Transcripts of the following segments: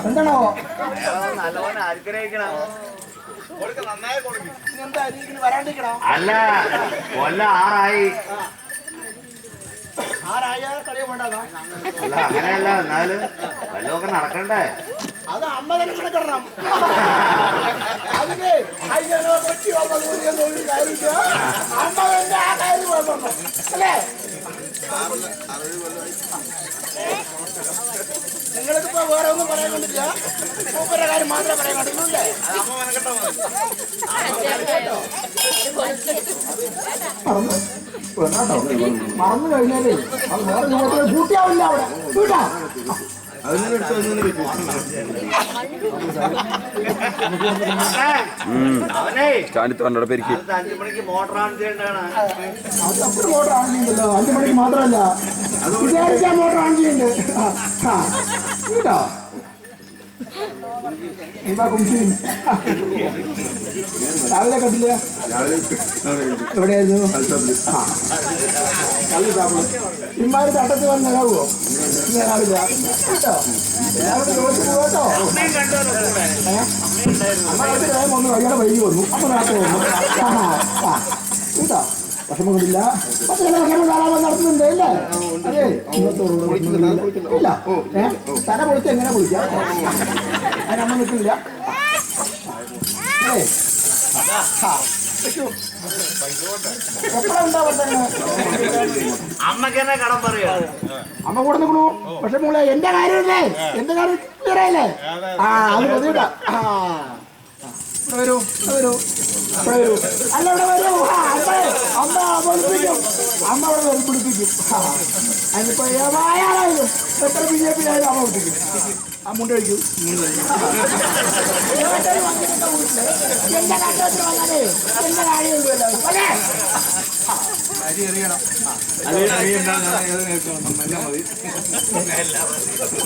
എന്താണോ നല്ലപോലെ ആഗ്രഹിക്കണം. അല്ല കൊല്ലം 6 അല്ല അങ്ങനെയല്ല, എന്നാലും വല്ലതൊക്കെ നടക്കണ്ടേ? അത് അമ്മ തന്നെ കിടക്കണം. അതിന് അമ്മ തന്നെ ആ കാര്യം അല്ലേ? നിങ്ങൾക്കിപ്പോ വേറെ ഒന്നും പറയാൻ കണ്ടില്ല, മൂപ്പരുടെ കാര്യം മാത്രമേ പറയാൻ കണ്ടില്ലേ? മറന്നു കഴിഞ്ഞാലേ അത് വേറെ രൂപത്തിൽ കൂട്ടിയാവില്ല അവിടെ വീട്ടാ. ചാണ്ടിത്തോടെ പേരിക്ക് 5 മണിക്ക് മോട്ടർ ഓൺ ചെയ്യേണ്ടതാണ്. അത് അപ്പഴും മോട്ടർ ഓൺ ചെയ്യുന്നുണ്ടല്ലോ, 5 മണിക്ക് മാത്രമല്ല വിചാരിച്ചാ മോട്ടർ ഓൺ ചെയ്യുന്നുണ്ട് വീട്ടാ. എന്താ കുമിച്ച് രാവിലെ കണ്ടില്ല? എവിടെയായിരുന്നു? ഇമാര് തട്ടത്തിൽ വന്നേക്കാവോ? രാവില്ല കേട്ടോ, എല്ലാവരും ചോദിച്ചു പോകട്ടോ. അമ്മ വേഗം ഒന്ന് വഴിയാടെ വൈകി വന്നു, അമ്മ നാട്ടിൽ വന്നു കേട്ടോ. വിഷമങ്ങളില്ല, ധാരാളം നടത്തുന്നുണ്ട് അല്ലേ? അതെ, ഇല്ല തല പൊളിച്ച് എങ്ങനെ പൊളിക്കാം? അതിനമ്മ നിൽക്കില്ല. എപ്പോഴാ അമ്മക്ക് തന്നെ കടം പറയാ. അമ്മ കൂടെ നിൽക്കണു. പക്ഷെ മോളെ എന്റെ കാര്യമല്ലേ, എന്റെ കാര്യം അറിയില്ലേ? അത് മതിയിട്ടാ. വരൂ വരൂ വരൂ. അല്ല ഇവിടെ വരൂ. അമ്മ വെളുപ്പിക്കും, അമ്മ അവിടെ വെളുപ്പിടിപ്പിക്കും. അതിനിപ്പോ ഏതായാലും എത്ര BJP ആയാലും അമ്മ വിളിപ്പിക്കും. ആ മുണ്ട കഴിക്കും. എന്റെ കാട്ടത്തിൽ വന്നാലേ എന്റെ കാര്യമുള്ളൂ എല്ലാവരും അല്ലേ?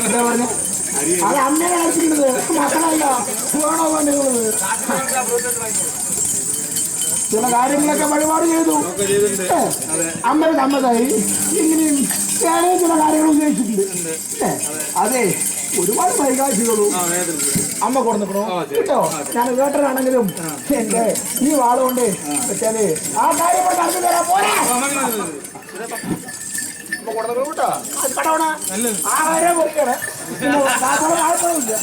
എന്താ പറഞ്ഞ? അത് അമ്മയെ കളിച്ചിരിക്കുന്നത് മക്കളല്ല, വേണോ വേണ്ടത്. ചില കാര്യങ്ങളൊക്കെ വഴിപാട് ചെയ്തു, അമ്മയുടെ സമ്മതമായി. ഇങ്ങനെയും വേറെ ചില കാര്യങ്ങൾ ഉദ്ദേശിച്ചിട്ടുണ്ട്. അതെ, ഒരുപാട് വൈകാശികളും അമ്മ കൊടുക്കണോ കേട്ടോ. ഞാൻ കേട്ടനാണെങ്കിലും എന്റെ ഈ വാളുകൊണ്ട് വെച്ചാല് ആ കാര്യം നടന്നു തരാൻ പോലെ കടവണ ആഹാരം പൊറിക്കണേ. ആൾക്കാരില്ല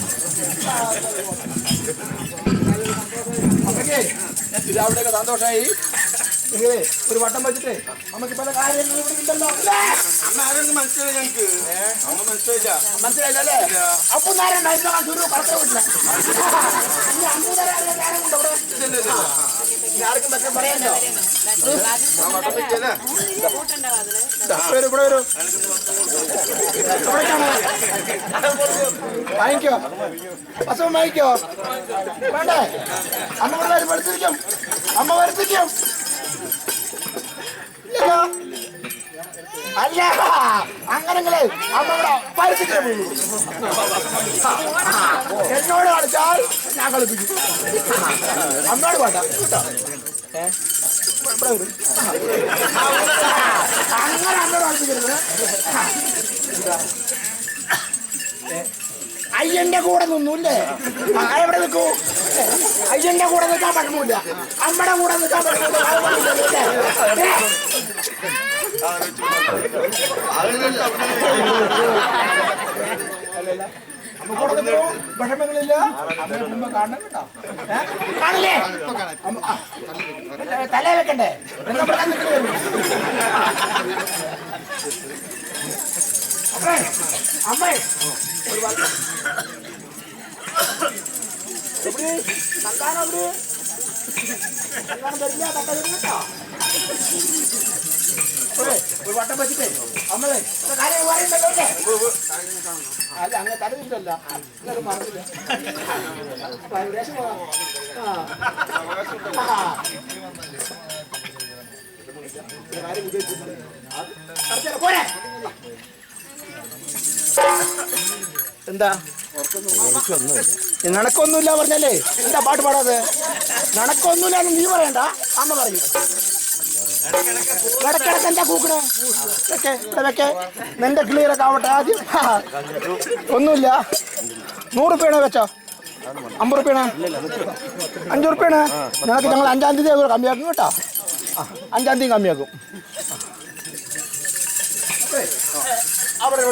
ഇത് അവിടെയൊക്കെ സന്തോഷമായി. നിങ്ങളെ ഒരു വട്ടം വെച്ചിട്ടേ നമുക്ക് പല കാര്യങ്ങളും ഇവിടെ ഉണ്ടല്ലോ. മനസ്സിലായി, ഞങ്ങക്ക് മനസ്സിലായില്ല അല്ലേ? അപ്പൊ നേരം കടത്തില്ല ആർക്കും പക്ഷെ പറയാനോ. ഇവിടെ വരൂ, വാങ്ങിക്കോ, അസുഖം വാങ്ങിക്കോ. വേണ്ടേ? അമ്മ പിള്ളേർ വരുത്തിരിക്കും, അമ്മ വരുത്തിക്കും. അല്ല അങ്ങനെങ്ങളെ അമ്മ ഇവിടെ പരിസ്ഥിതി എന്നോട് കളിച്ചാൽ ഞാൻ കളിപ്പിക്കും. അമ്മയോട് പാട്ടാ കേട്ടോ. അങ്ങനെ അമ്മയോട് കളിപ്പിക്കരുത്. അയ്യന്റെ കൂടെ നിന്നൂല്ലേ? എവിടെ നിൽക്കൂ? അയ്യന്റെ കൂടെ നിൽക്കാൻ പറ്റുന്നില്ല, അമ്മയുടെ കൂടെ നിൽക്കാൻ പറ്റുന്നില്ല. വിഷമങ്ങളില്ല, കാണണം കേട്ടോ. കാണില്ലേ? തല വെക്കണ്ടേ? അമ്മേ സന്താനം വരില്ല, കേട്ടോ. ഒരു വട്ടം വെച്ചിട്ടേ അമ്മേ കാര്യം പറയുന്നല്ലോ അല്ലേ? അല്ല അങ്ങനെ തലവില്ലല്ല, എന്നാലും മറന്നില്ല. എന്താ നടക്കൊന്നുമില്ല പറഞ്ഞല്ലേ? എന്താ പാട്ട് പാടാതെ? നടക്കൊന്നുമില്ല നീ പറയണ്ട, അമ്മ പറയും. ഇടയ്ക്കിടയ്ക്ക് എന്താ കൂക്കണേ വെക്കേ ഇവിടെ വെക്കേ നിന്റെ ക്ലിയറൊക്കെ ആവട്ടെ ആദ്യം ഒന്നുമില്ല 100 രൂപയാണ് വെച്ചോ 50 രൂപയാണ് 5 രൂപയാണ് നിനക്ക് ഞങ്ങൾ 5-ാം തീയതി കമ്മിയാക്കും കേട്ടോ 5-ാം തീയതി കമ്മിയാക്കും അവിടെ